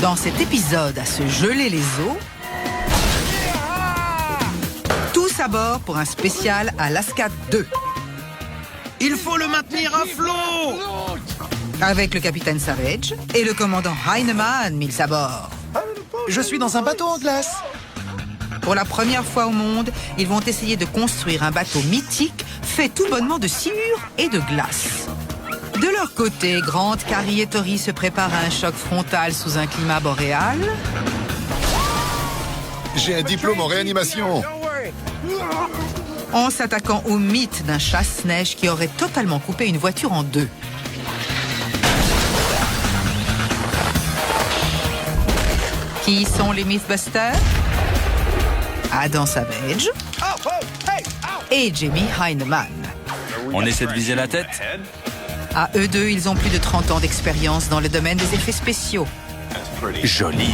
Dans cet épisode à se geler les os, tous à bord pour un spécial Alaska 2. Il faut le maintenir à flot! Avec le capitaine Savage et le commandant Heinemann mis à bord. Je suis dans un bateau en glace. Pour la première fois au monde, ils vont essayer de construire un bateau mythique fait tout bonnement de sciure et de glace. De leur côté, Grant, Carrie et Tori se préparent à un choc frontal sous un climat boréal. J'ai un diplôme en réanimation. En s'attaquant au mythe d'un chasse-neige qui aurait totalement coupé une voiture en deux. Qui sont les Mythbusters? Adam Savage et Jamie Heinemann. On essaie de viser la tête? À eux deux, ils ont plus de 30 ans d'expérience dans le domaine des effets spéciaux. Joli.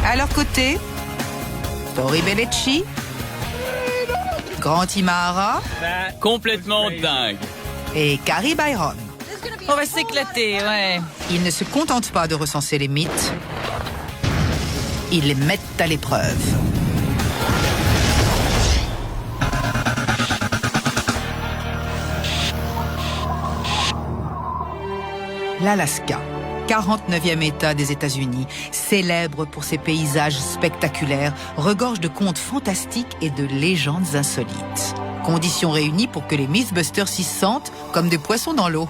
À leur côté, Tori Bellecci, Grant Imahara Complètement dingue. et Carrie Byron. On va s'éclater, ouais. Ils ne se contentent pas de recenser les mythes, ils les mettent à l'épreuve. L'Alaska, 49e État des États-Unis, célèbre pour ses paysages spectaculaires, regorge de contes fantastiques et de légendes insolites. Conditions réunies pour que les Mythbusters s'y sentent comme des poissons dans l'eau.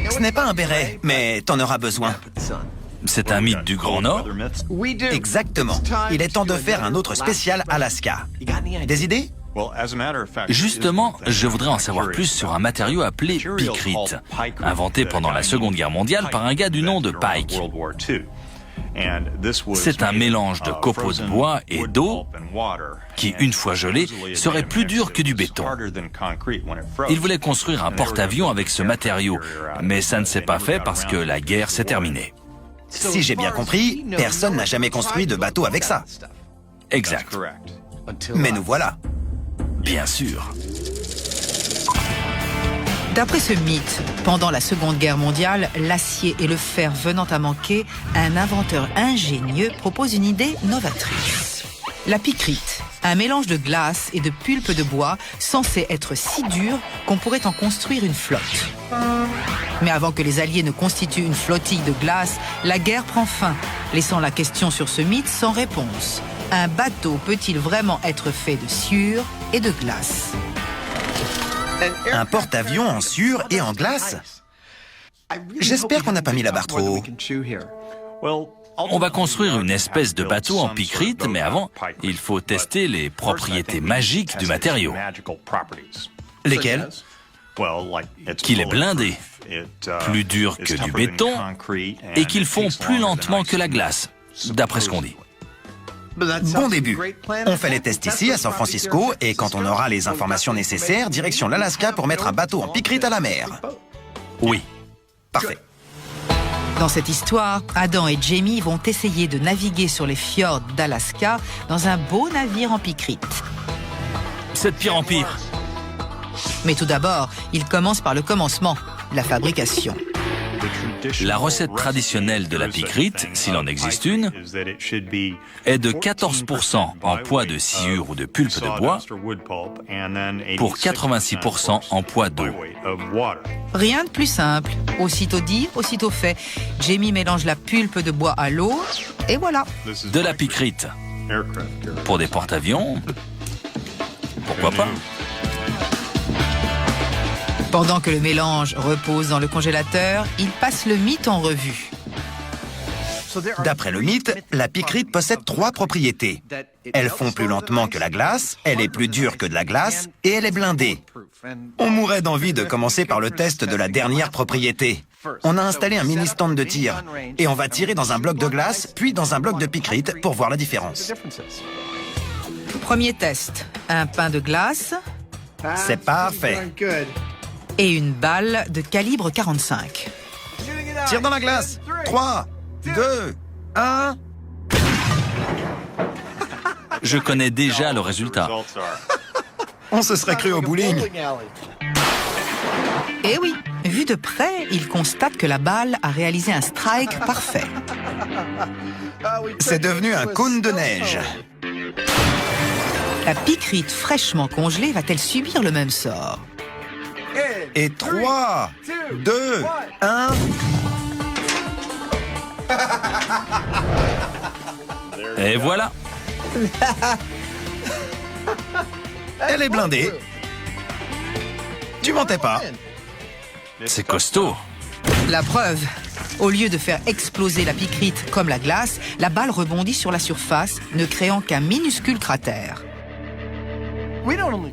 Ce n'est pas un béret, mais t'en auras besoin. C'est un mythe du Grand Nord? Exactement. Il est temps de faire un autre spécial Alaska. Des idées? Justement, je voudrais en savoir plus sur un matériau appelé picrite, inventé pendant la Seconde Guerre mondiale par un gars du nom de Pike. C'est un mélange de copeaux de bois et d'eau qui, une fois gelé, serait plus dur que du béton. Il voulait construire un porte-avions avec ce matériau, mais ça ne s'est pas fait parce que la guerre s'est terminée. Si j'ai bien compris, personne n'a jamais construit de bateau avec ça. Exact. Mais nous voilà. Bien sûr. D'après ce mythe, pendant la Seconde Guerre mondiale, l'acier et le fer venant à manquer, un inventeur ingénieux propose une idée novatrice. La picrite, un mélange de glace et de pulpe de bois censé être si dur qu'on pourrait en construire une flotte. Mais avant que les Alliés ne constituent une flottille de glace, la guerre prend fin, laissant la question sur ce mythe sans réponse. Un bateau peut-il vraiment être fait de sciure et de glace? Un porte-avions en sciure et en glace? J'espère qu'on n'a pas mis la barre trop haut. On va construire une espèce de bateau en picrite, mais avant, il faut tester les propriétés magiques du matériau. Lesquelles? Qu'il est blindé, plus dur que du béton, et qu'il fond plus lentement que la glace, d'après ce qu'on dit. Bon début. On fait les tests ici, à San Francisco, et quand on aura les informations nécessaires, direction l'Alaska pour mettre un bateau en picrite à la mer. Oui. Parfait. Dans cette histoire, Adam et Jamie vont essayer de naviguer sur les fjords d'Alaska dans un beau navire en picrite. C'est de pire en pire. Mais tout d'abord, ils commencent par le commencement, la fabrication. La recette traditionnelle de la picrite, s'il en existe une, est de 14% en poids de sciure ou de pulpe de bois pour 86% en poids d'eau. Rien de plus simple. Aussitôt dit, aussitôt fait. Jamie mélange la pulpe de bois à l'eau, et voilà. De la picrite. Pour des porte-avions, pourquoi pas? Pendant que le mélange repose dans le congélateur, il passe le mythe en revue. D'après le mythe, la picrite possède 3 propriétés. Elle fond plus lentement que la glace, elle est plus dure que de la glace, et elle est blindée. On mourrait d'envie de commencer par le test de la dernière propriété. On a installé un mini stand de tir, et on va tirer dans un bloc de glace, puis dans un bloc de picrite pour voir la différence. Premier test, un pain de glace C'est parfait. et une balle de calibre 45. Tire dans la glace. 3, 2, 1... Je connais déjà le résultat. On se serait cru au bowling. Et oui, vu de près, il constate que la balle a réalisé un strike parfait. C'est devenu un cône de neige. La picrite fraîchement congelée va-t-elle subir le même sort? Et 3, 2, 1... Et voilà. Elle est blindée. Tu mentais pas. C'est costaud. La preuve. Au lieu de faire exploser la picrite comme la glace, la balle rebondit sur la surface, ne créant qu'un minuscule cratère.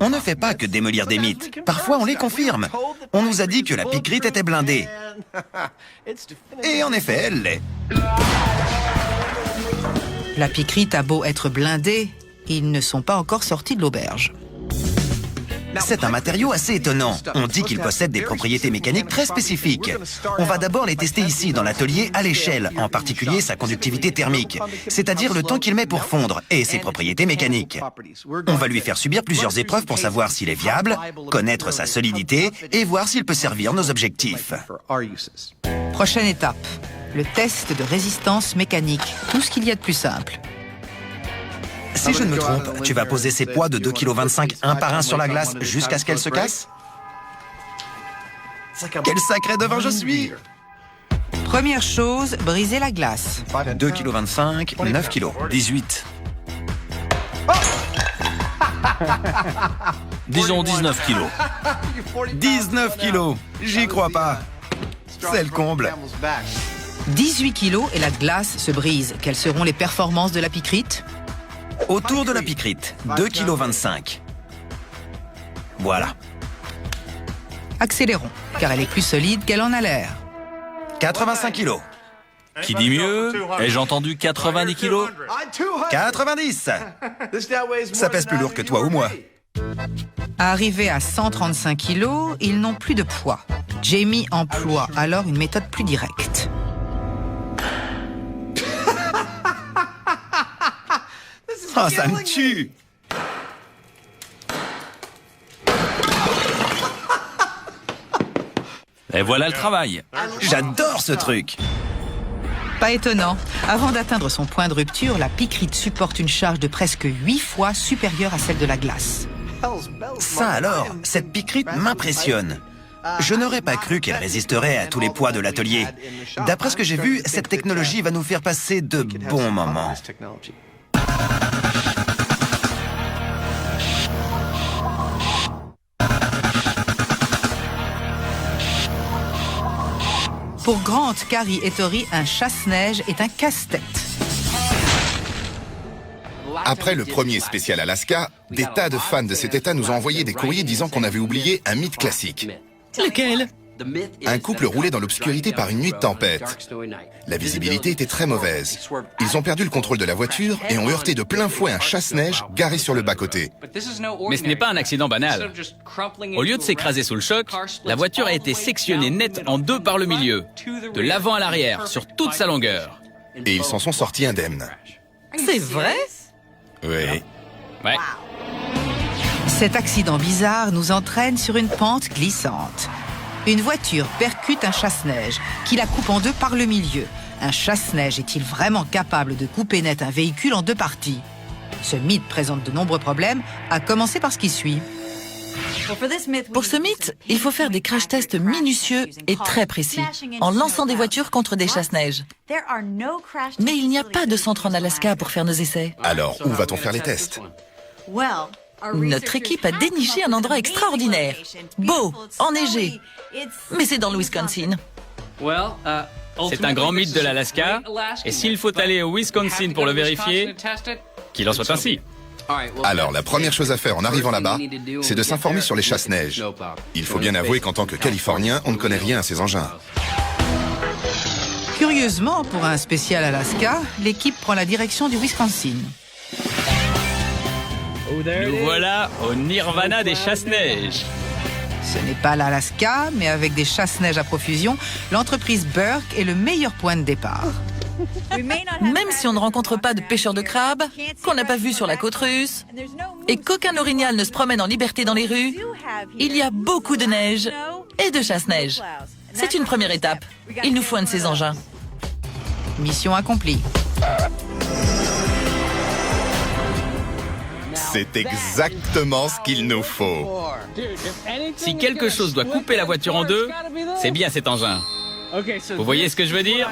On ne fait pas que démolir des mythes. Parfois, on les confirme. On nous a dit que la picrite était blindée. Et en effet, elle l'est. La picrite a beau être blindée, ils ne sont pas encore sortis de l'auberge. C'est un matériau assez étonnant. On dit qu'il possède des propriétés mécaniques très spécifiques. On va d'abord les tester ici, dans l'atelier, à l'échelle, en particulier sa conductivité thermique, c'est-à-dire le temps qu'il met pour fondre, et ses propriétés mécaniques. On va lui faire subir plusieurs épreuves pour savoir s'il est viable, connaître sa solidité, et voir s'il peut servir nos objectifs. Prochaine étape, le test de résistance mécanique, tout ce qu'il y a de plus simple. Si je ne me trompe, tu vas poser ces poids de 2,25 kg un par un sur la glace jusqu'à ce qu'elle se casse? Quel sacré devin je suis! Première chose, briser la glace. 2,25 kg, 9 kg. 18. Disons 19 kilos. 19 kilos. J'y crois pas. C'est le comble. 18 kilos et la glace se brise. Quelles seront les performances de la picrite? Autour de la picrite, 2,25 kg. Voilà. Accélérons, car elle est plus solide qu'elle en a l'air. 85 kilos. Qui dit mieux? Ai-je entendu 90 kilos? 90. Ça pèse plus lourd que toi ou moi. Arrivés à 135 kilos, ils n'ont plus de poids. Jamie emploie alors une méthode plus directe. Oh, ça me tue! Et voilà le travail. J'adore ce truc! Pas étonnant. Avant d'atteindre son point de rupture, la picrite supporte une charge de presque 8 fois supérieure à celle de la glace. Ça alors, cette picrite m'impressionne. Je n'aurais pas cru qu'elle résisterait à tous les poids de l'atelier. D'après ce que j'ai vu, cette technologie va nous faire passer de bons moments. Pour Grant, Carrie et Tori, un chasse-neige est un casse-tête. Après le premier spécial Alaska, des tas de fans de cet état nous ont envoyé des courriers disant qu'on avait oublié un mythe classique. Lequel? Un couple roulait dans l'obscurité par une nuit de tempête. La visibilité était très mauvaise. Ils ont perdu le contrôle de la voiture et ont heurté de plein fouet un chasse-neige garé sur le bas-côté. Mais ce n'est pas un accident banal. Au lieu de s'écraser sous le choc, la voiture a été sectionnée net en deux par le milieu, de l'avant à l'arrière, sur toute sa longueur. Et ils s'en sont sortis indemnes. C'est vrai? Oui. Ouais. Cet accident bizarre nous entraîne sur une pente glissante. Une voiture percute un chasse-neige qui la coupe en deux par le milieu. Un chasse-neige est-il vraiment capable de couper net un véhicule en deux parties? Ce mythe présente de nombreux problèmes, à commencer par ce qui suit. Pour ce mythe, il faut faire des crash tests minutieux et très précis, en lançant des voitures contre des chasse-neige. Mais il n'y a pas de centre en Alaska pour faire nos essais. Alors, où va-t-on faire les tests? Notre équipe a déniché un endroit extraordinaire, beau, enneigé. Mais c'est dans le Wisconsin. C'est un grand mythe de l'Alaska, et s'il faut aller au Wisconsin pour le vérifier, qu'il en soit ainsi. Alors, la première chose à faire en arrivant là-bas, c'est de s'informer sur les chasse-neige. Il faut bien avouer qu'en tant que Californien, on ne connaît rien à ces engins. Curieusement, pour un spécial Alaska, l'équipe prend la direction du Wisconsin. Nous voilà au nirvana des chasse-neige. Ce n'est pas l'Alaska, mais avec des chasse-neige à profusion, l'entreprise Burke est le meilleur point de départ. Même si on ne rencontre pas de pêcheurs de crabes, qu'on n'a pas vu sur la côte russe, et qu'aucun orignal ne se promène en liberté dans les rues, il y a beaucoup de neige et de chasse-neige. C'est une première étape. Il nous faut un de ces engins. Mission accomplie. C'est exactement ce qu'il nous faut. Si quelque chose doit couper la voiture en deux, c'est bien cet engin. Vous voyez ce que je veux dire?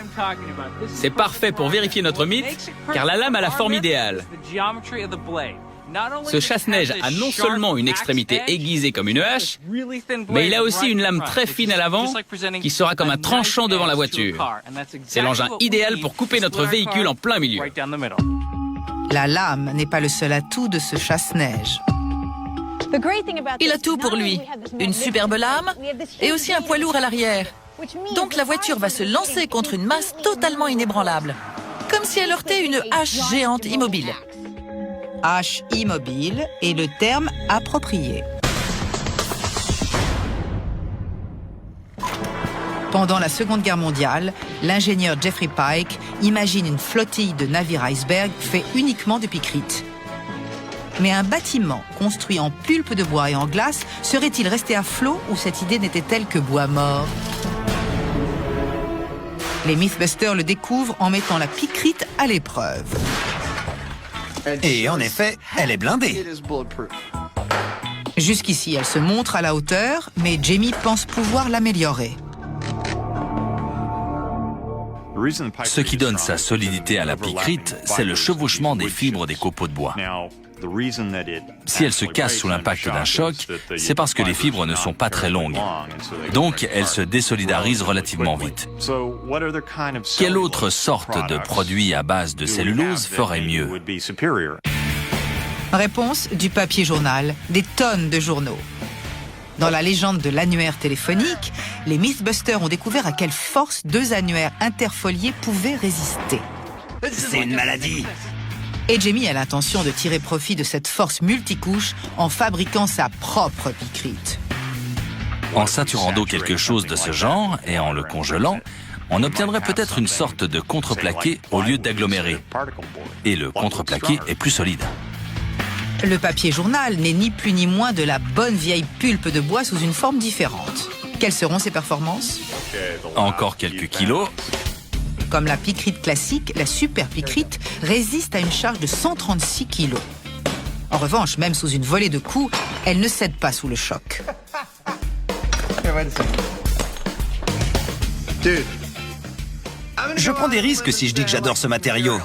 C'est parfait pour vérifier notre mythe, car la lame a la forme idéale. Ce chasse-neige a non seulement une extrémité aiguisée comme une hache, mais il a aussi une lame très fine à l'avant qui sera comme un tranchant devant la voiture. C'est l'engin idéal pour couper notre véhicule en plein milieu. La lame n'est pas le seul atout de ce chasse-neige. Il a tout pour lui. Une superbe lame et aussi un poids lourd à l'arrière. Donc la voiture va se lancer contre une masse totalement inébranlable. Comme si elle heurtait une hache géante immobile. Hache immobile est le terme approprié. Pendant la Seconde Guerre mondiale, l'ingénieur Jeffrey Pike imagine une flottille de navires iceberg faits uniquement de picrite. Mais un bâtiment construit en pulpe de bois et en glace serait-il resté à flot ou cette idée n'était-elle que bois mort? Les Mythbusters le découvrent en mettant la picrite à l'épreuve. Et en effet, elle est blindée. Jusqu'ici, elle se montre à la hauteur, mais Jamie pense pouvoir l'améliorer. Ce qui donne sa solidité à la picrite, c'est le chevauchement des fibres des copeaux de bois. Si elle se casse sous l'impact d'un choc, c'est parce que les fibres ne sont pas très longues. Donc, elle se désolidarise relativement vite. Quelle autre sorte de produit à base de cellulose ferait mieux? Réponse du papier journal, des tonnes de journaux. Dans la légende de l'annuaire téléphonique, les Mythbusters ont découvert à quelle force 2 annuaires interfoliés pouvaient résister. C'est une maladie. Et Jamie a l'intention de tirer profit de cette force multicouche en fabriquant sa propre picrite. En saturant d'eau quelque chose de ce genre et en le congelant, on obtiendrait peut-être une sorte de contreplaqué au lieu d'aggloméré. Et le contreplaqué est plus solide. Le papier journal n'est ni plus ni moins de la bonne vieille pulpe de bois sous une forme différente. Quelles seront ses performances? Encore quelques kilos. Comme la picrite classique, la super picrite résiste à une charge de 136 kilos. En revanche, même sous une volée de coups, elle ne cède pas sous le choc. Je prends des risques si je dis que j'adore ce matériau.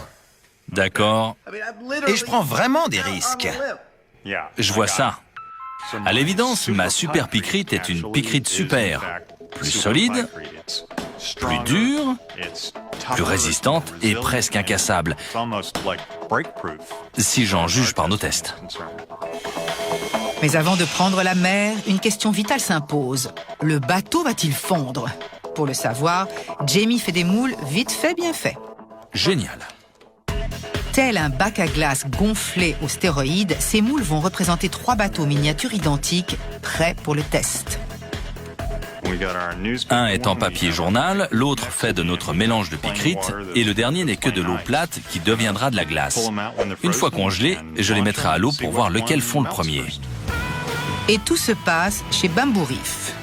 D'accord, Et je prends vraiment des risques. je vois ça. À l'évidence, ma super picrite est une picrite super. Plus solide, plus dure, plus résistante et presque incassable, si j'en juge par nos tests. Mais avant de prendre la mer, une question vitale s'impose. Le bateau va-t-il fondre? Pour le savoir, Jamie fait des moules vite fait, bien fait. Génial. Tel un bac à glace gonflé aux stéroïdes, ces moules vont représenter 3 bateaux miniatures identiques, prêts pour le test. Un est en papier journal, l'autre fait de notre mélange de picrite, et le dernier n'est que de l'eau plate qui deviendra de la glace. Une fois congelés, je les mettrai à l'eau pour voir lequel fond le premier. Et tout se passe chez Bamboo Reef.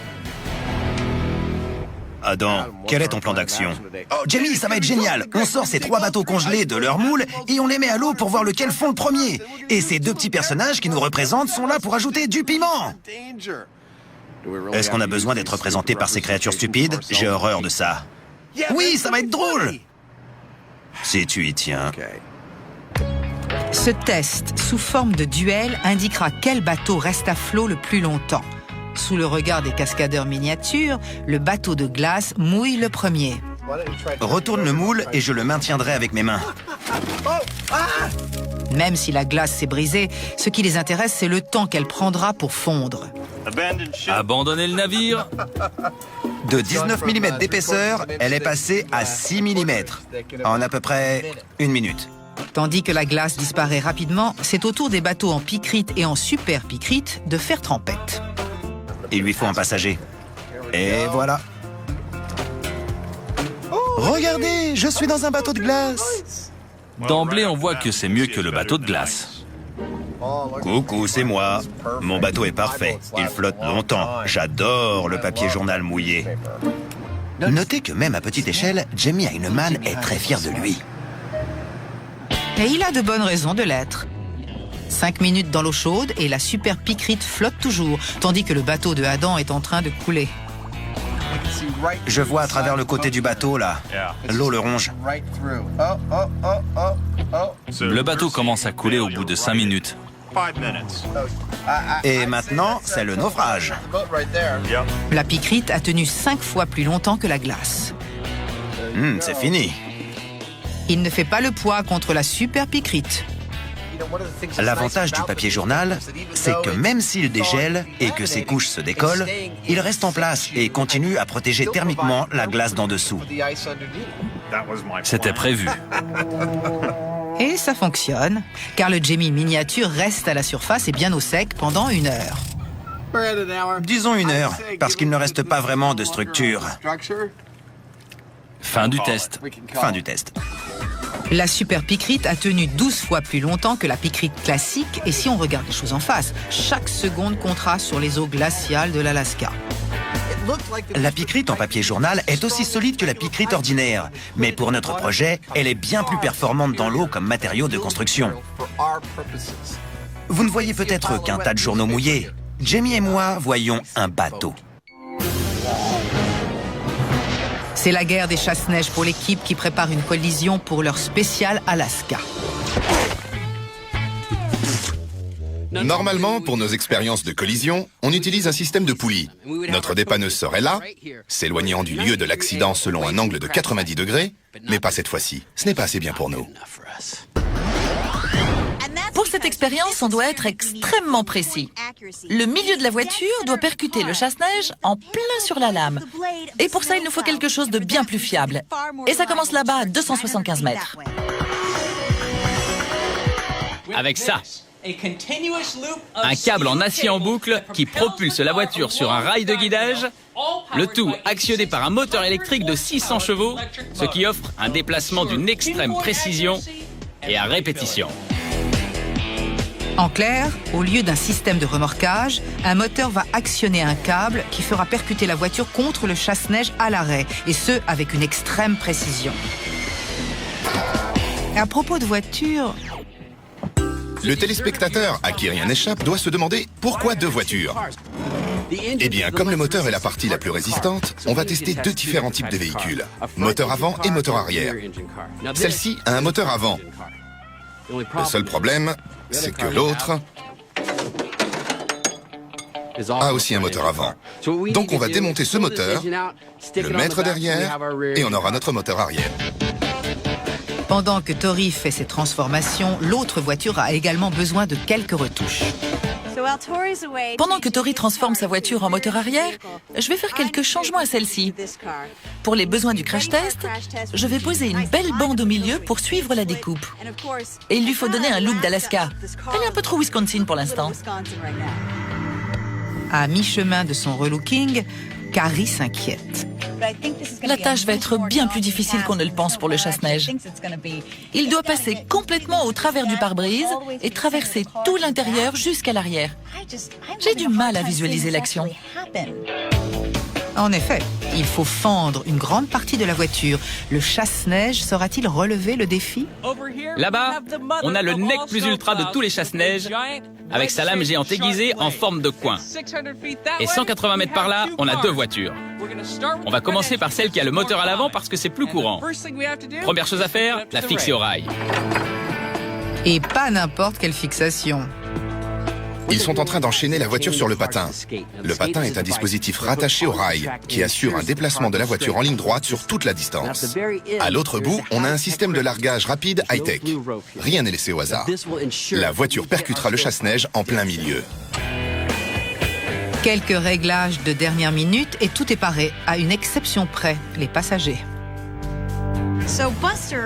Adam, quel est ton plan d'action? Oh, Jamie, ça va être génial. On sort ces 3 bateaux congelés de leur moule et on les met à l'eau pour voir lequel fond le premier. Et ces 2 petits personnages qui nous représentent sont là pour ajouter du piment. Est-ce qu'on a besoin d'être représenté par ces créatures stupides? J'ai horreur de ça. Oui, ça va être drôle. Si tu y tiens. Ce test, sous forme de duel, indiquera quel bateau reste à flot le plus longtemps. Sous le regard des cascadeurs miniatures, le bateau de glace mouille le premier. Retourne le moule et je le maintiendrai avec mes mains. Même si la glace s'est brisée, ce qui les intéresse, c'est le temps qu'elle prendra pour fondre. Abandonnez le navire. De 19 mm d'épaisseur, elle est passée à 6 mm, en à peu près 1 minute. Tandis que la glace disparaît rapidement, c'est au tour des bateaux en picrite et en super picrite de faire trempette. Il lui faut un passager. Et voilà. Regardez, je suis dans un bateau de glace. D'emblée, on voit que c'est mieux que le bateau de glace. Coucou, c'est moi. Mon bateau est parfait. Il flotte longtemps. J'adore le papier journal mouillé. Notez que même à petite échelle, Jamie Heineman est très fier de lui. Et il a de bonnes raisons de l'être. 5 minutes dans l'eau chaude et la super picrite flotte toujours, tandis que le bateau de Adam est en train de couler. Je vois à travers le côté du bateau, là. L'eau le ronge. Le bateau commence à couler au bout de 5 minutes. Et maintenant, c'est le naufrage. La picrite a tenu 5 fois plus longtemps que la glace. C'est fini. Il ne fait pas le poids contre la super picrite. L'avantage du papier journal, c'est que même s'il dégèle et que ses couches se décollent, il reste en place et continue à protéger thermiquement la glace d'en dessous. C'était prévu. Et ça fonctionne, car le Jamie miniature reste à la surface et bien au sec pendant 1 heure. Disons 1 heure, parce qu'il ne reste pas vraiment de structure. Fin du test. Fin du test. La super picrite a tenu 12 fois plus longtemps que la picrite classique, et si on regarde les choses en face, chaque seconde comptera sur les eaux glaciales de l'Alaska. La picrite en papier journal est aussi solide que la picrite ordinaire, mais pour notre projet, elle est bien plus performante dans l'eau comme matériau de construction. Vous ne voyez peut-être qu'un tas de journaux mouillés. Jamie et moi voyons un bateau. C'est la guerre des chasse-neige pour l'équipe qui prépare une collision pour leur spécial Alaska. Normalement, pour nos expériences de collision, on utilise un système de poulies. Notre dépanneuse serait là, s'éloignant du lieu de l'accident selon un angle de 90 degrés, mais pas cette fois-ci. Ce n'est pas assez bien pour nous. Pour cette expérience, on doit être extrêmement précis. Le milieu de la voiture doit percuter le chasse-neige en plein sur la lame. Et pour ça, il nous faut quelque chose de bien plus fiable. Et ça commence là-bas à 275 mètres. Avec ça, un câble en acier en boucle qui propulse la voiture sur un rail de guidage, le tout actionné par un moteur électrique de 600 chevaux, ce qui offre un déplacement d'une extrême précision et à répétition. En clair, au lieu d'un système de remorquage, un moteur va actionner un câble qui fera percuter la voiture contre le chasse-neige à l'arrêt, et ce, avec une extrême précision. À propos de voitures, Le téléspectateur, à qui rien n'échappe, doit se demander pourquoi 2 voitures. Eh bien, comme le moteur est la partie la plus résistante, on va tester 2 différents types de véhicules, moteur avant et moteur arrière. Celle-ci a un moteur avant. Le seul problème, c'est que l'autre a aussi un moteur avant. Donc on va démonter ce moteur, le mettre derrière, et on aura notre moteur arrière. pendant que Tori fait ses transformations, l'autre voiture a également besoin de quelques retouches. Pendant que Tori transforme sa voiture en moteur arrière, je vais faire quelques changements à celle-ci. Pour les besoins du crash test, je vais poser une belle bande au milieu pour suivre la découpe. Et il lui faut donner un look d'Alaska. Elle est un peu trop Wisconsin pour l'instant. À mi-chemin de son relooking, Carrie s'inquiète. La tâche va être bien plus difficile qu'on ne le pense pour le chasse-neige. Il doit passer complètement au travers du pare-brise et traverser tout l'intérieur jusqu'à l'arrière. J'ai du mal à visualiser l'action. En effet, il faut fendre une grande partie de la voiture. Le chasse-neige saura-t-il relever le défi? Là-bas, on a le nec plus ultra de tous les chasse-neige, avec sa lame géante aiguisée en forme de coin. Et 180 mètres par là, on a 2 voitures. On va commencer par celle qui a le moteur à l'avant parce que c'est plus courant. Première chose à faire, la fixer au rail. Et pas n'importe quelle fixation. Ils sont en train d'enchaîner la voiture sur le patin. Le patin est un dispositif rattaché au rail qui assure un déplacement de la voiture en ligne droite sur toute la distance. À l'autre bout, on a un système de largage rapide high-tech. Rien n'est laissé au hasard. La voiture percutera le chasse-neige en plein milieu. Quelques réglages de dernière minute et tout est paré, à une exception près, les passagers.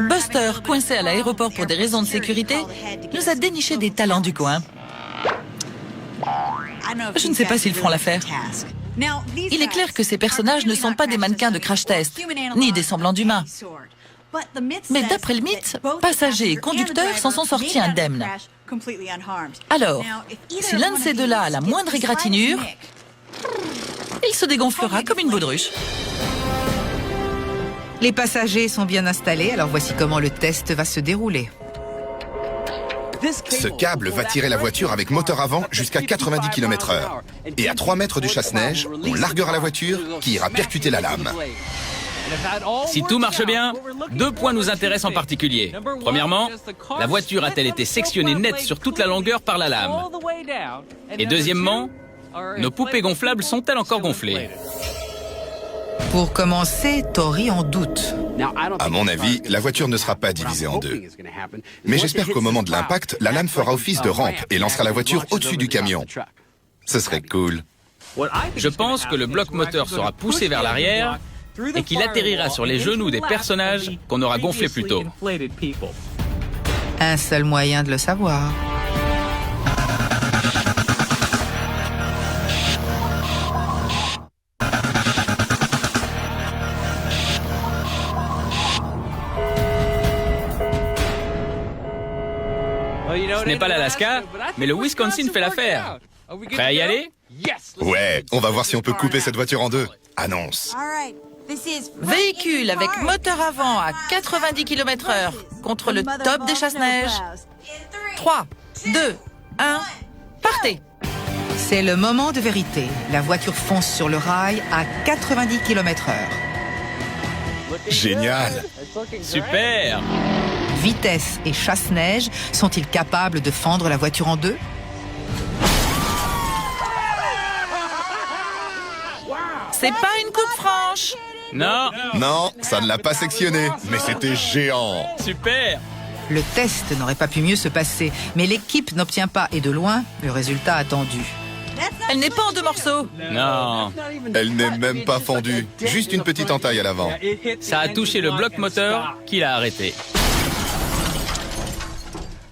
Buster, coincé à l'aéroport pour des raisons de sécurité, nous a déniché des talents du coin. Je ne sais pas s'ils feront l'affaire. Il est clair que ces personnages ne sont pas des mannequins de crash test, ni des semblants d'humains. Mais d'après le mythe, passagers et conducteurs s'en sont sortis indemnes. Alors, si l'un de ces deux-là a la moindre égratignure, il se dégonflera comme une baudruche. Les passagers sont bien installés, alors voici comment le test va se dérouler. Ce câble va tirer la voiture avec moteur avant jusqu'à 90 km/h. Et à 3 mètres du chasse-neige, on larguera la voiture qui ira percuter la lame. Si tout marche bien, 2 points nous intéressent en particulier. Premièrement, la voiture a-t-elle été sectionnée net sur toute la longueur par la lame? Et deuxièmement, nos poupées gonflables sont-elles encore gonflées? Pour commencer, Tori en doute. À mon avis, la voiture ne sera pas divisée en deux. Mais j'espère qu'au moment de l'impact, la lame fera office de rampe et lancera la voiture au-dessus du camion. Ce serait cool. Je pense que le bloc moteur sera poussé vers l'arrière et qu'il atterrira sur les genoux des personnages qu'on aura gonflés plus tôt. Un seul moyen de le savoir. Ce n'est pas l'Alaska, mais le Wisconsin fait l'affaire. Prêt à y aller? Ouais, on va voir si on peut couper cette voiture en deux. Annonce. Véhicule avec moteur avant à 90 km/h contre le top des chasse-neige. 3, 2, 1, partez! C'est le moment de vérité. La voiture fonce sur le rail à 90 km/h. Génial! Super! Vitesse et chasse-neige sont-ils capables de fendre la voiture en deux? C'est pas une coupe franche. Non! Non, ça ne l'a pas sectionné, mais c'était géant. Super! Le test n'aurait pas pu mieux se passer, mais l'équipe n'obtient pas, et de loin, le résultat attendu. Elle n'est pas en 2 morceaux. Non! Elle n'est même pas fendue, juste une petite entaille à l'avant. Ça a touché le bloc moteur qui l'a arrêté.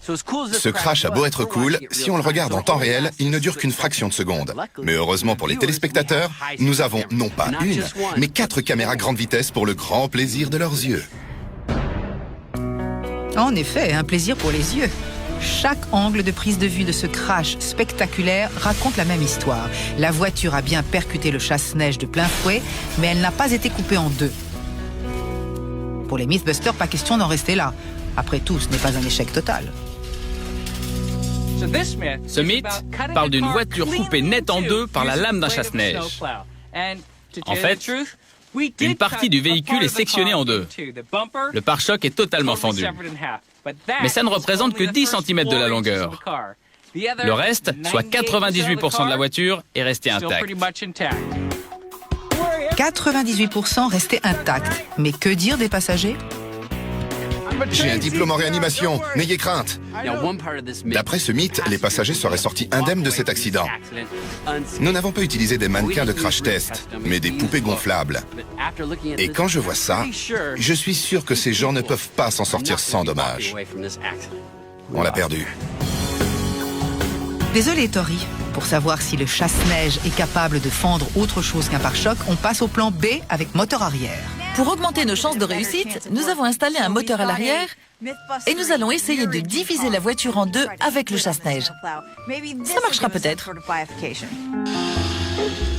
Ce crash a beau être cool, si on le regarde en temps réel, il ne dure qu'une fraction de seconde. Mais heureusement pour les téléspectateurs, nous avons non pas une, mais 4 caméras grande vitesse pour le grand plaisir de leurs yeux. En effet, un plaisir pour les yeux. Chaque angle de prise de vue de ce crash spectaculaire raconte la même histoire. La voiture a bien percuté le chasse-neige de plein fouet, mais elle n'a pas été coupée en deux. Pour les Mythbusters, pas question d'en rester là. Après tout, ce n'est pas un échec total. Ce mythe parle d'une voiture coupée net en deux par la lame d'un chasse-neige. En fait, une partie du véhicule est sectionnée en deux. Le pare-choc est totalement fendu. Mais ça ne représente que 10 cm de la longueur. Le reste, soit 98% de la voiture, est resté intact. 98% restés intacts. Mais que dire des passagers? J'ai un diplôme en réanimation, n'ayez crainte. D'après ce mythe, les passagers seraient sortis indemnes de cet accident. Nous n'avons pas utilisé des mannequins de crash test, mais des poupées gonflables. Et quand je vois ça, je suis sûr que ces gens ne peuvent pas s'en sortir sans dommage. On l'a perdu. Désolé, Tori. Pour savoir si le chasse-neige est capable de fendre autre chose qu'un pare-choc, on passe au plan B avec moteur arrière. Pour augmenter nos chances de réussite, nous avons installé un moteur à l'arrière et nous allons essayer de diviser la voiture en deux avec le chasse-neige. Ça marchera peut-être.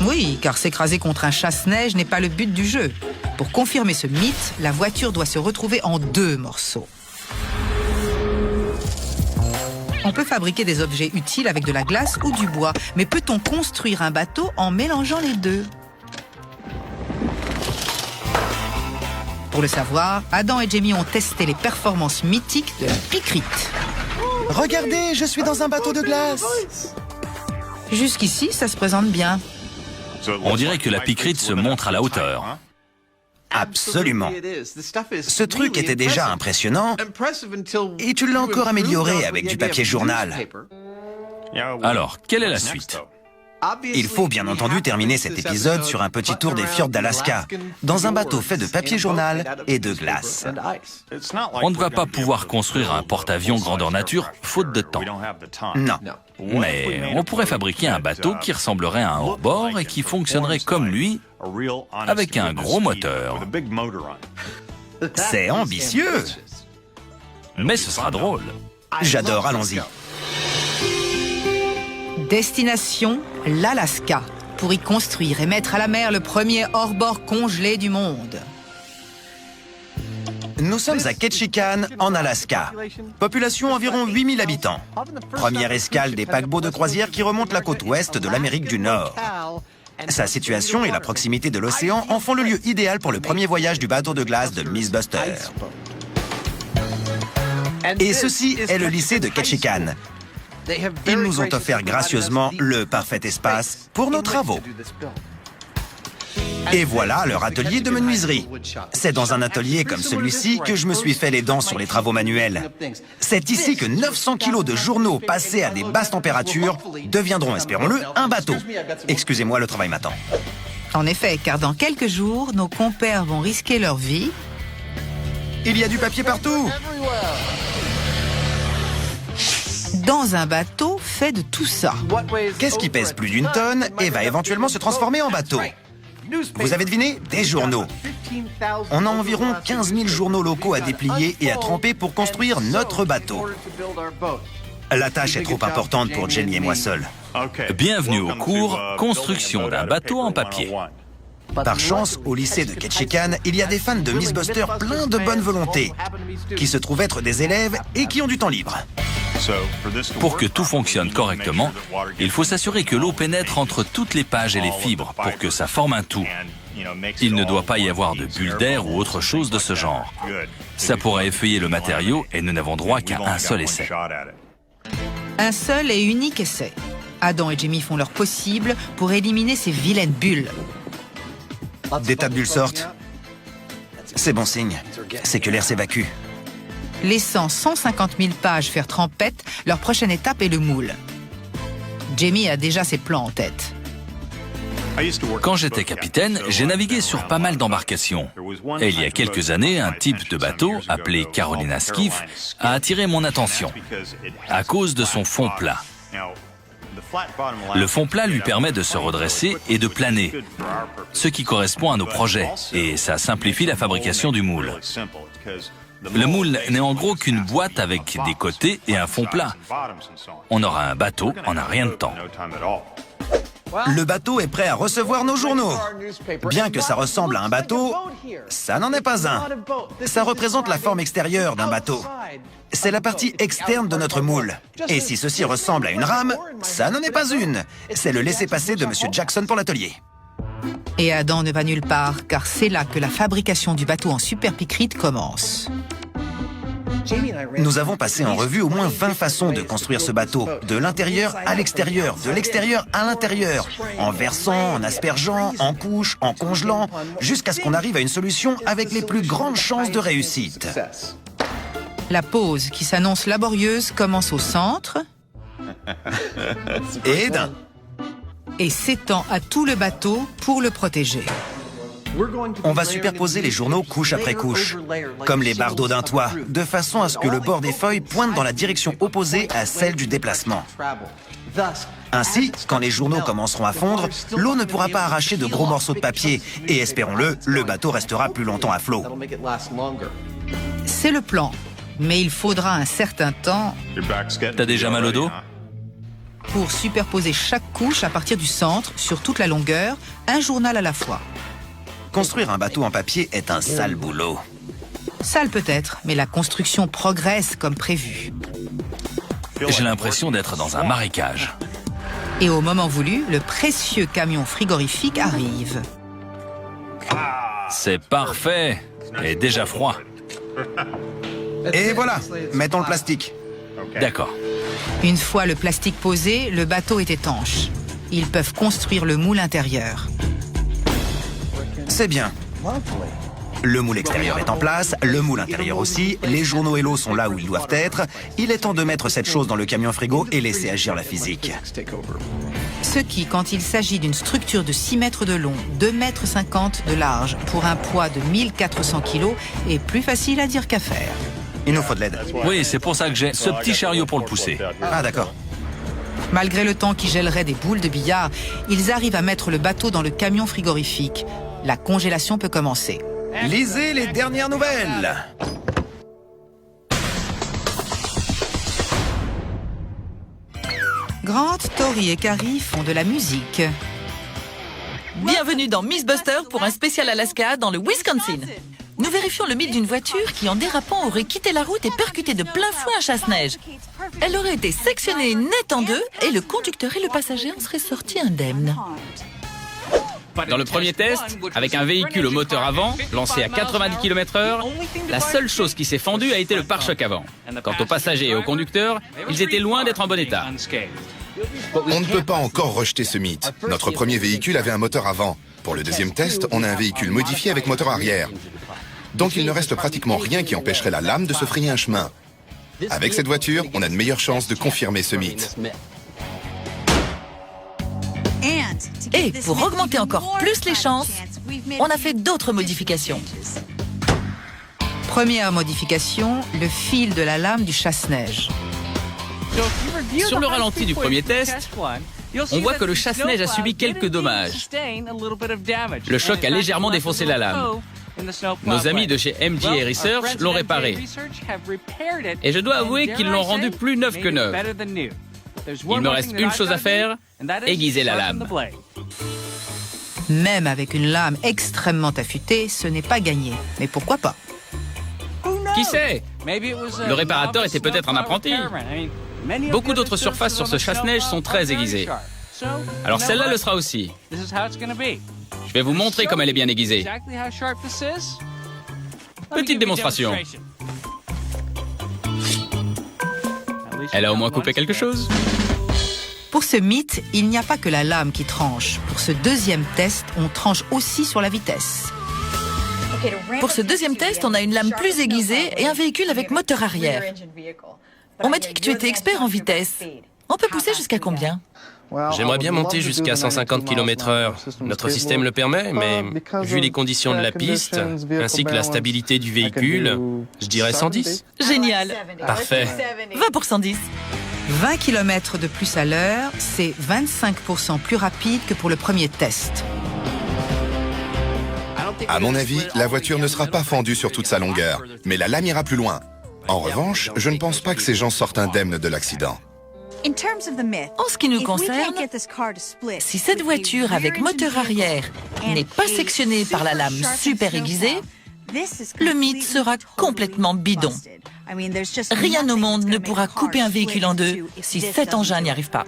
Oui, car s'écraser contre un chasse-neige n'est pas le but du jeu. Pour confirmer ce mythe, la voiture doit se retrouver en 2 morceaux. On peut fabriquer des objets utiles avec de la glace ou du bois, mais peut-on construire un bateau en mélangeant les deux? Pour le savoir, Adam et Jamie ont testé les performances mythiques de la Picrite. Regardez, je suis dans un bateau de glace. Jusqu'ici, ça se présente bien. On dirait que la Picrite se montre à la hauteur. Absolument. Ce truc était déjà impressionnant et tu l'as encore amélioré avec du papier journal. Alors, quelle est la suite? Il faut bien entendu terminer cet épisode sur un petit tour des fjords d'Alaska, dans un bateau fait de papier journal et de glace. On ne va pas pouvoir construire un porte-avions grandeur nature, faute de temps. Non. Mais on pourrait fabriquer un bateau qui ressemblerait à un hors-bord et qui fonctionnerait comme lui, avec un gros moteur. C'est ambitieux. Mais ce sera drôle. J'adore, allons-y. Destination, l'Alaska, pour y construire et mettre à la mer le premier hors-bord congelé du monde. Nous sommes à Ketchikan, en Alaska. Population environ 8000 habitants. Première escale des paquebots de croisière qui remontent la côte ouest de l'Amérique du Nord. Sa situation et la proximité de l'océan en font le lieu idéal pour le premier voyage du bateau de glace de Mythbusters. Et ceci est le lycée de Ketchikan. Ils nous ont offert gracieusement le parfait espace pour nos travaux. Et voilà leur atelier de menuiserie. C'est dans un atelier comme celui-ci que je me suis fait les dents sur les travaux manuels. C'est ici que 900 kilos de journaux passés à des basses températures deviendront, espérons-le, un bateau. Excusez-moi, le travail m'attend. En effet, car dans quelques jours, nos compères vont risquer leur vie. Il y a du papier partout. Dans un bateau fait de tout ça. Qu'est-ce qui pèse plus d'une tonne et va éventuellement se transformer en bateau? Vous avez deviné? Des journaux. On a environ 15 000 journaux locaux à déplier et à tremper pour construire notre bateau. La tâche est trop importante pour Jamie et moi seuls. Bienvenue au cours Construction d'un bateau en papier. Par chance, au lycée de Ketchikan, il y a des fans de Mythbusters pleins de bonne volonté, qui se trouvent être des élèves et qui ont du temps libre. Pour que tout fonctionne correctement, il faut s'assurer que l'eau pénètre entre toutes les pages et les fibres pour que ça forme un tout. Il ne doit pas y avoir de bulles d'air ou autre chose de ce genre. Ça pourrait effeuiller le matériau et nous n'avons droit qu'à un seul essai. Un seul et unique essai. Adam et Jamie font leur possible pour éliminer ces vilaines bulles. Des tas de bulles sortent. C'est bon signe. C'est que l'air s'évacue. Laissant 150 000 pages faire trempette, leur prochaine étape est le moule. Jamie a déjà ses plans en tête. Quand j'étais capitaine, j'ai navigué sur pas mal d'embarcations. Et il y a quelques années, un type de bateau, appelé Carolina Skiff, a attiré mon attention, à cause de son fond plat. Le fond plat lui permet de se redresser et de planer, ce qui correspond à nos projets, et ça simplifie la fabrication du moule. Le moule n'est en gros qu'une boîte avec des côtés et un fond plat. On aura un bateau en un rien de temps. Le bateau est prêt à recevoir nos journaux. Bien que ça ressemble à un bateau, ça n'en est pas un. Ça représente la forme extérieure d'un bateau. C'est la partie externe de notre moule. Et si ceci ressemble à une rame, ça n'en est pas une. C'est le laissez-passer de Monsieur Jackson pour l'atelier. Et Adam ne va nulle part, car c'est là que la fabrication du bateau en superpicrite commence. Nous avons passé en revue au moins 20 façons de construire ce bateau, de l'intérieur à l'extérieur, de l'extérieur à l'intérieur, en versant, en aspergeant, en couche, en congelant, jusqu'à ce qu'on arrive à une solution avec les plus grandes chances de réussite. La pause, qui s'annonce laborieuse, commence au centre et s'étend à tout le bateau pour le protéger. On va superposer les journaux couche après couche, comme les bardeaux d'un toit, de façon à ce que le bord des feuilles pointe dans la direction opposée à celle du déplacement. Ainsi, quand les journaux commenceront à fondre, l'eau ne pourra pas arracher de gros morceaux de papier et, espérons-le, le bateau restera plus longtemps à flot. C'est le plan, mais il faudra un certain temps T'as déjà mal au dos? pour superposer chaque couche à partir du centre, sur toute la longueur, un journal à la fois. Construire un bateau en papier est un sale boulot. Sale peut-être, mais la construction progresse comme prévu. J'ai l'impression d'être dans un marécage. Et au moment voulu, le précieux camion frigorifique arrive. C'est parfait et déjà froid. Et voilà, mettons le plastique. D'accord. Une fois le plastique posé, le bateau est étanche. Ils peuvent construire le moule intérieur. C'est bien. Le moule extérieur est en place, le moule intérieur aussi, les journaux et l'eau sont là où ils doivent être. Il est temps de mettre cette chose dans le camion frigo et laisser agir la physique. Ce qui, quand il s'agit d'une structure de 6 mètres de long, 2,50 mètres de large, pour un poids de 1400 kg, est plus facile à dire qu'à faire. Il nous faut de l'aide. Oui, c'est pour ça que j'ai ce petit chariot pour le pousser. Ah d'accord. Malgré le temps qui gèlerait des boules de billard, ils arrivent à mettre le bateau dans le camion frigorifique. La congélation peut commencer. Lisez les dernières nouvelles. Grant, Tori et Carrie font de la musique. Bienvenue dans Mythbusters pour un spécial Alaska dans le Wisconsin. Nous vérifions le mythe d'une voiture qui, en dérapant, aurait quitté la route et percuté de plein fouet un chasse-neige. Elle aurait été sectionnée net en deux et le conducteur et le passager en seraient sortis indemnes. Dans le premier test, avec un véhicule au moteur avant, lancé à 90 km/h, la seule chose qui s'est fendue a été le pare-choc avant. Quant aux passagers et au conducteur, ils étaient loin d'être en bon état. On ne peut pas encore rejeter ce mythe. Notre premier véhicule avait un moteur avant. Pour le deuxième test, on a un véhicule modifié avec moteur arrière. Donc il ne reste pratiquement rien qui empêcherait la lame de se frayer un chemin. Avec cette voiture, on a de meilleures chances de confirmer ce mythe. Et pour augmenter encore plus les chances, on a fait d'autres modifications. Première modification, le fil de la lame du chasse-neige. Sur le ralenti du premier test, on voit que le chasse-neige a subi quelques dommages. Le choc a légèrement défoncé la lame. Nos amis de chez MGA Research l'ont réparé. Et je dois avouer qu'ils l'ont rendu plus neuf que neuf. Il me reste une chose à faire, aiguiser la lame. Même avec une lame extrêmement affûtée, ce n'est pas gagné. Mais pourquoi pas? Qui sait? Le réparateur était peut-être un apprenti. Beaucoup d'autres surfaces sur ce chasse-neige sont très aiguisées. Alors celle-là le sera aussi. Je vais vous montrer comme elle est bien aiguisée. Petite démonstration. Elle a au moins coupé quelque chose. Pour ce mythe, il n'y a pas que la lame qui tranche. Pour ce deuxième test, on tranche aussi sur la vitesse. Pour ce deuxième test, on a une lame plus aiguisée et un véhicule avec moteur arrière. On m'a dit que tu étais expert en vitesse. On peut pousser jusqu'à combien? J'aimerais bien monter jusqu'à 150 km/h. Notre système le permet, mais vu les conditions de la piste, ainsi que la stabilité du véhicule, je dirais 110. Génial. Parfait. Va pour 110. 20 km de plus à l'heure, c'est 25% plus rapide que pour le premier test. À mon avis, la voiture ne sera pas fendue sur toute sa longueur, mais la lame ira plus loin. En revanche, je ne pense pas que ces gens sortent indemnes de l'accident. En ce qui nous concerne, si cette voiture avec moteur arrière n'est pas sectionnée par la lame super aiguisée, le mythe sera complètement bidon. Rien au monde ne pourra couper un véhicule en deux si cet engin n'y arrive pas.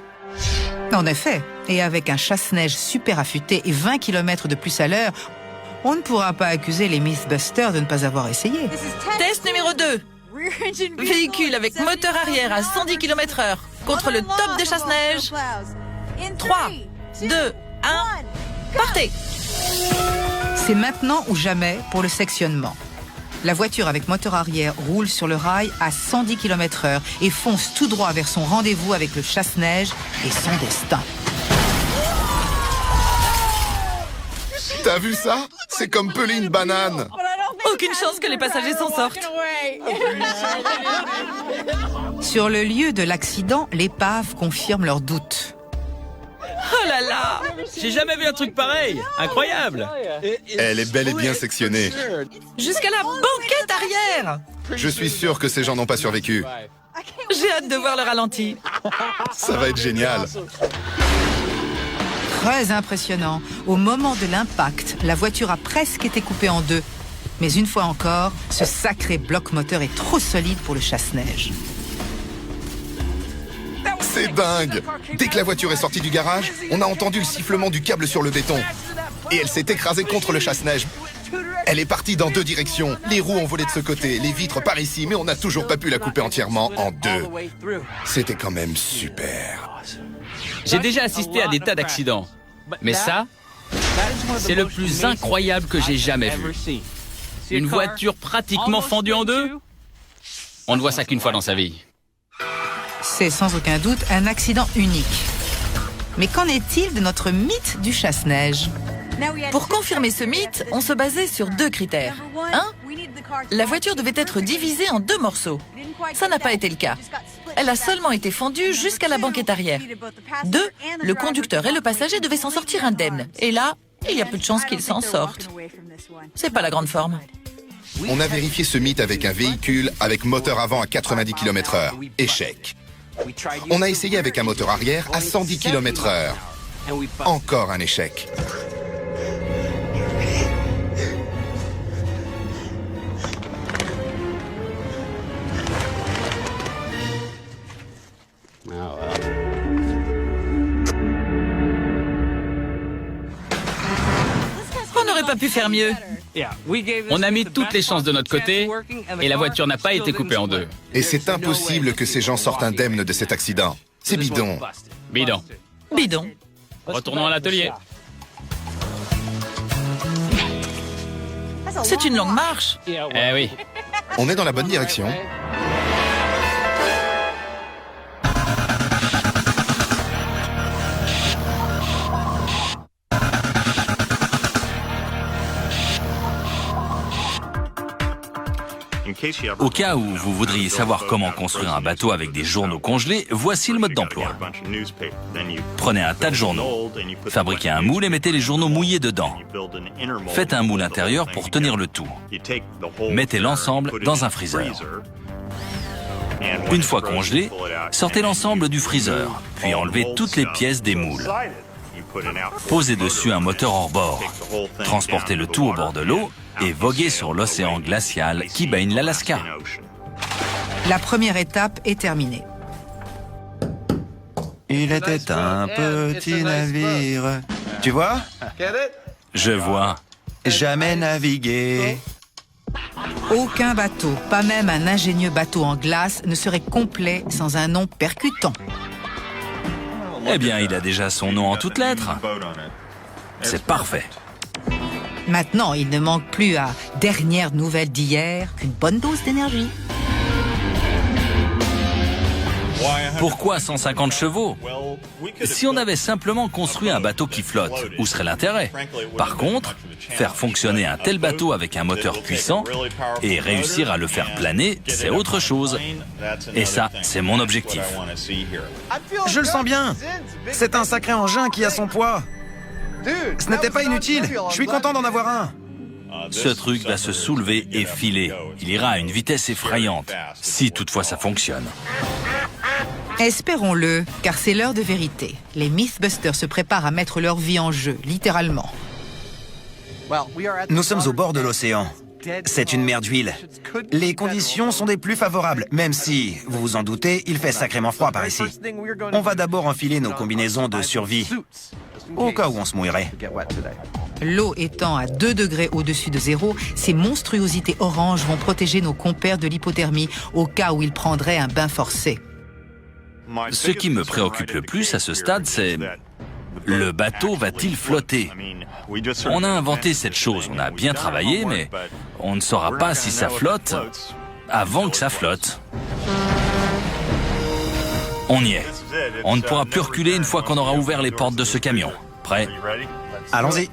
En effet, et avec un chasse-neige super affûté et 20 km de plus à l'heure, on ne pourra pas accuser les Mythbusters de ne pas avoir essayé. Test numéro 2. Véhicule avec moteur arrière à 110 km/h contre le top des chasse-neige. 3, 2, 1, partez! C'est maintenant ou jamais pour le sectionnement. La voiture avec moteur arrière roule sur le rail à 110 km/h et fonce tout droit vers son rendez-vous avec le chasse-neige et son destin. T'as vu ça? C'est comme peler une banane. Aucune chance que les passagers s'en sortent. Sur le lieu de l'accident, l'épave confirme leurs doutes. Oh là là! J'ai jamais vu un truc pareil. Incroyable. Elle est bel et bien sectionnée. Jusqu'à la banquette arrière! Je suis sûr que ces gens n'ont pas survécu. J'ai hâte de voir le ralenti. Ça va être génial. Très impressionnant. Au moment de l'impact, la voiture a presque été coupée en deux. Mais une fois encore, ce sacré bloc moteur est trop solide pour le chasse-neige. C'est dingue! Dès que la voiture est sortie du garage, on a entendu le sifflement du câble sur le béton. Et elle s'est écrasée contre le chasse-neige. Elle est partie dans deux directions. Les roues ont volé de ce côté, les vitres par ici, mais on n'a toujours pas pu la couper entièrement en deux. C'était quand même super. J'ai déjà assisté à des tas d'accidents. Mais ça, c'est le plus incroyable que j'ai jamais vu. Une voiture pratiquement fendue en deux? On ne voit ça qu'une fois dans sa vie. C'est sans aucun doute un accident unique. Mais qu'en est-il de notre mythe du chasse-neige? Pour confirmer ce mythe, on se basait sur deux critères. 1. La voiture devait être divisée en deux morceaux. Ça n'a pas été le cas. Elle a seulement été fendue jusqu'à la banquette arrière. 2. Le conducteur et le passager devaient s'en sortir indemnes. Et là, il y a peu de chances qu'ils s'en sortent. C'est pas la grande forme. On a vérifié ce mythe avec un véhicule avec moteur avant à 90 km/h. Échec. On a essayé avec un moteur arrière à 110 km/h. Encore un échec. On n'aurait pas pu faire mieux. On a mis toutes les chances de notre côté et la voiture n'a pas été coupée en deux. Et c'est impossible que ces gens sortent indemnes de cet accident. C'est bidon. Bidon. Bidon. Retournons à l'atelier. C'est une longue marche. Eh oui. On est dans la bonne direction. Au cas où vous voudriez savoir comment construire un bateau avec des journaux congelés, voici le mode d'emploi. Prenez un tas de journaux, fabriquez un moule et mettez les journaux mouillés dedans. Faites un moule intérieur pour tenir le tout. Mettez l'ensemble dans un freezer. Une fois congelé, sortez l'ensemble du freezer, puis enlevez toutes les pièces des moules. Posez dessus un moteur hors bord. Transportez le tout au bord de l'eau et voguez sur l'océan glacial qui baigne l'Alaska. La première étape est terminée. Il était un petit navire. Tu vois? Je vois. Jamais navigué. Aucun bateau, pas même un ingénieux bateau en glace, ne serait complet sans un nom percutant. Eh bien, il a déjà son nom en toutes lettres. C'est parfait. Maintenant, il ne manque plus à dernière nouvelle d'hier qu'une bonne dose d'énergie. Pourquoi 150 chevaux? Si on avait simplement construit un bateau qui flotte, où serait l'intérêt? Par contre, faire fonctionner un tel bateau avec un moteur puissant et réussir à le faire planer, c'est autre chose. Et ça, c'est mon objectif. Je le sens bien. C'est un sacré engin qui a son poids. Ce n'était pas inutile. Je suis content d'en avoir un. Ce truc va se soulever et filer. Il ira à une vitesse effrayante, si toutefois ça fonctionne. Espérons-le, car c'est l'heure de vérité. Les Mythbusters se préparent à mettre leur vie en jeu, littéralement. Nous sommes au bord de l'océan. C'est une mer d'huile. Les conditions sont des plus favorables, même si, vous vous en doutez, il fait sacrément froid par ici. On va d'abord enfiler nos combinaisons de survie, au cas où on se mouillerait. L'eau étant à 2 degrés au-dessus de zéro, ces monstruosités oranges vont protéger nos compères de l'hypothermie, au cas où ils prendraient un bain forcé. Ce qui me préoccupe le plus à ce stade, c'est... Le bateau va-t-il flotter? On a inventé cette chose, on a bien travaillé, mais on ne saura pas si ça flotte avant que ça flotte. On y est. On ne pourra plus reculer une fois qu'on aura ouvert les portes de ce camion. Prêt? Allons-y.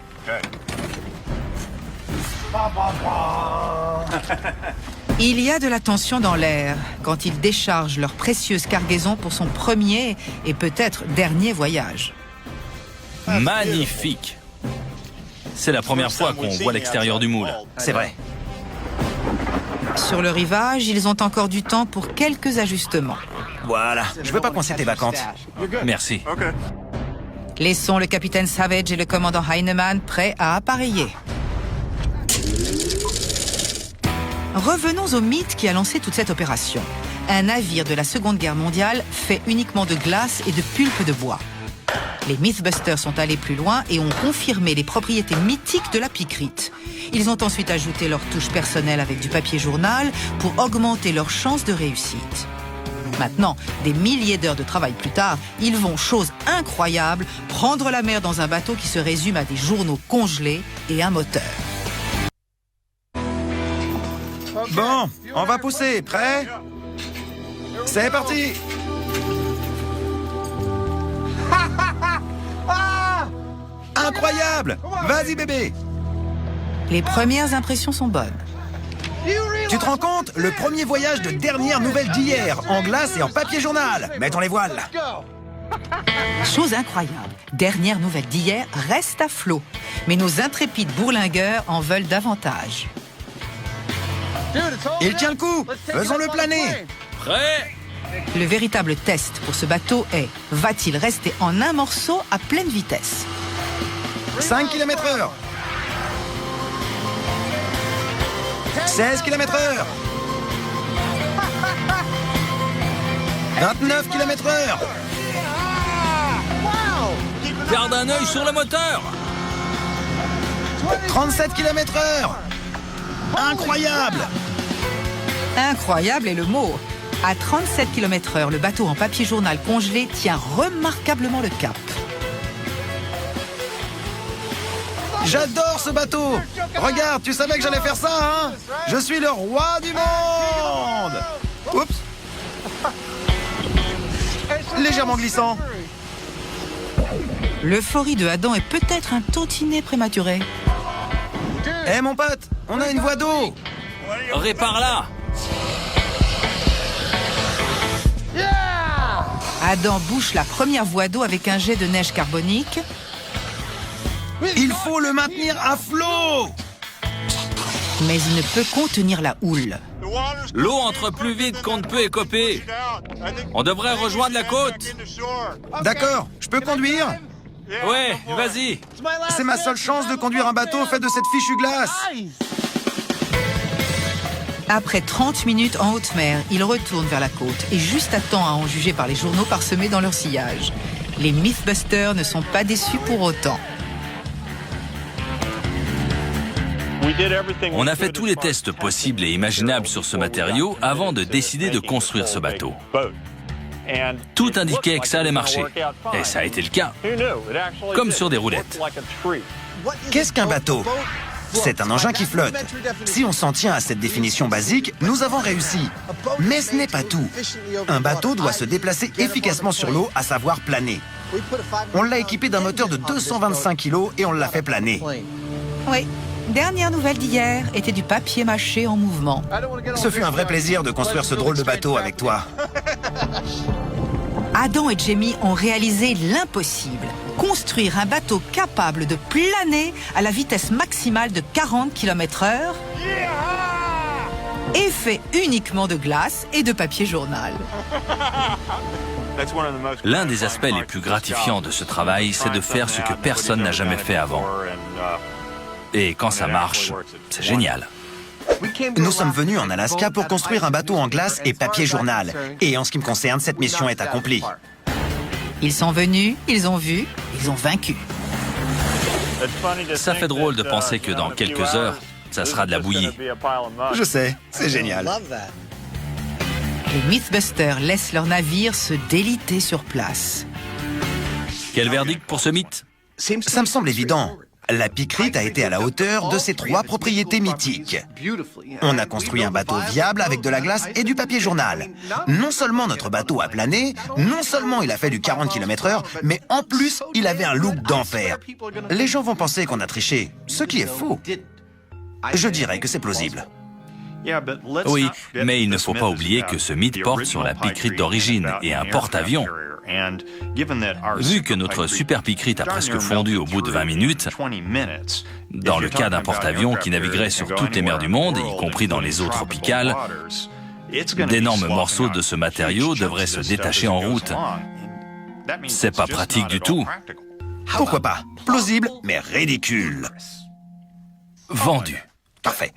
Il y a de la tension dans l'air quand ils déchargent leur précieuse cargaison pour son premier et peut-être dernier voyage. Magnifique! C'est la première fois qu'on voit l'extérieur du moule. C'est vrai. Sur le rivage, ils ont encore du temps pour quelques ajustements. Voilà. Je veux pas coincer tes vacantes. Merci. Laissons le capitaine Savage et le commandant Heinemann prêts à appareiller. Revenons au mythe qui a lancé toute cette opération. Un navire de la Seconde Guerre mondiale fait uniquement de glace et de pulpe de bois. Les Mythbusters sont allés plus loin et ont confirmé les propriétés mythiques de la picrite. Ils ont ensuite ajouté leur touche personnelle avec du papier journal pour augmenter leurs chances de réussite. Maintenant, des milliers d'heures de travail plus tard, ils vont, chose incroyable, prendre la mer dans un bateau qui se résume à des journaux congelés et un moteur. Bon, on va pousser. Prêt? C'est parti! Incroyable! Vas-y, bébé! Les premières impressions sont bonnes. Tu te rends compte? Le premier voyage de dernière nouvelle d'hier, en glace et en papier journal. Mettons les voiles. Chose incroyable, dernière nouvelle d'hier reste à flot. Mais nos intrépides bourlingueurs en veulent davantage. Il tient le coup. Faisons-le planer. Prêt? Le véritable test pour ce bateau est: va-t-il rester en un morceau à pleine vitesse? 5 km/h. 16 km/h. 29 km/h. Garde un œil sur le moteur. 37 km/h. Incroyable. Incroyable est le mot. À 37 km/h, le bateau en papier journal congelé tient remarquablement le cap. J'adore ce bateau. Regarde, tu savais que j'allais faire ça, hein? Je suis le roi du monde. Oups. Légèrement glissant. L'euphorie de Adam est peut-être un tantinet prématurée. Hé mon pote, on a une voie d'eau. Répare-la. Adam bouche la première voie d'eau avec un jet de neige carbonique. Il faut le maintenir à flot. Mais il ne peut contenir la houle. L'eau entre plus vite qu'on ne peut écoper. On devrait rejoindre la côte. D'accord, je peux conduire? Ouais, vas-y. C'est ma seule chance de conduire un bateau fait de cette fichue glace. Après 30 minutes en haute mer, ils retournent vers la côte et juste à temps à en juger par les journaux parsemés dans leur sillage. Les Mythbusters ne sont pas déçus pour autant. On a fait tous les tests possibles et imaginables sur ce matériau avant de décider de construire ce bateau. Tout indiquait que ça allait marcher. Et ça a été le cas. Comme sur des roulettes. Qu'est-ce qu'un bateau? C'est un engin qui flotte. Si on s'en tient à cette définition basique, nous avons réussi. Mais ce n'est pas tout. Un bateau doit se déplacer efficacement sur l'eau, à savoir planer. On l'a équipé d'un moteur de 225 kg et on l'a fait planer. Oui. Dernière nouvelle d'hier était du papier mâché en mouvement. Ce fut un vrai plaisir de construire ce drôle de bateau avec toi. Adam et Jamie ont réalisé l'impossible. Construire un bateau capable de planer à la vitesse maximale de 40 km/h et fait uniquement de glace et de papier journal. L'un des aspects les plus gratifiants de ce travail, c'est de faire ce que personne n'a jamais fait avant. Et quand ça marche, c'est génial. Nous sommes venus en Alaska pour construire un bateau en glace et papier journal. Et en ce qui me concerne, cette mission est accomplie. Ils sont venus, ils ont vu, ils ont vaincu. Ça fait drôle de penser que dans quelques heures, ça sera de la bouillie. Je sais, c'est génial. Les Mythbusters laissent leur navire se déliter sur place. Quel verdict pour ce mythe? Ça me semble évident. La picrite a été à la hauteur de ses 3 propriétés mythiques. On a construit un bateau viable avec de la glace et du papier journal. Non seulement notre bateau a plané, non seulement il a fait du 40 km/h, mais en plus, il avait un look d'enfer. Les gens vont penser qu'on a triché, ce qui est faux. Je dirais que c'est plausible. Oui, mais il ne faut pas oublier que ce mythe porte sur la picrite d'origine et un porte-avions. Vu que notre super picrite a presque fondu au bout de 20 minutes, dans le cas d'un porte-avions qui naviguerait sur toutes les mers du monde, y compris dans les eaux tropicales, d'énormes morceaux de ce matériau devraient se détacher en route. C'est pas pratique du tout. Pourquoi pas? Plausible, mais ridicule. Vendu. Parfait.